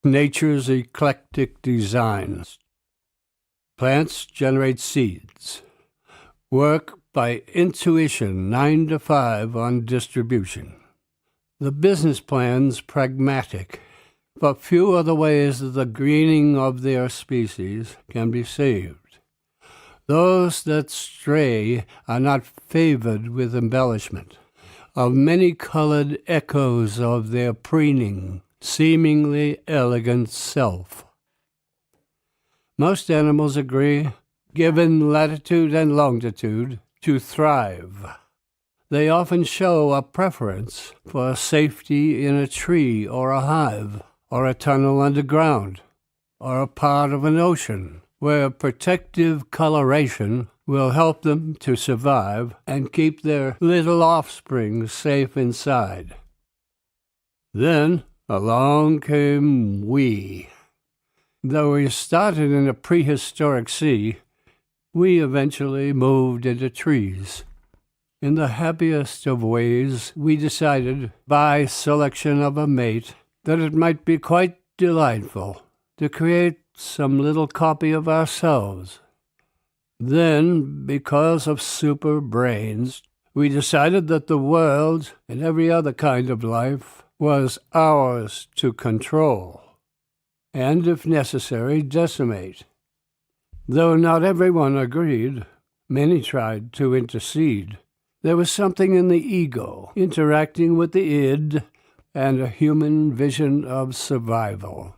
Nature's eclectic designs. Plants generate seeds. Work by intuition 9 to 5 on distribution. The business plan's pragmatic, but few are the ways that the greening of their species can be saved. Those that stray are not favored with embellishment of many-colored echoes of their preening, seemingly elegant self. Most animals agree, given latitude and longitude, to thrive. They often show a preference for safety in a tree or a hive, or a tunnel underground, or a part of an ocean, where protective coloration will help them to survive and keep their little offspring safe inside. Then along came we. Though we started in a prehistoric sea, we eventually moved into trees. In the happiest of ways, we decided, by selection of a mate, that it might be quite delightful to create some little copy of ourselves. Then, because of super brains, we decided that the world and every other kind of life was ours to control, and, if necessary, decimate. Though not everyone agreed, many tried to intercede. There was something in the ego interacting with the id and a human vision of survival.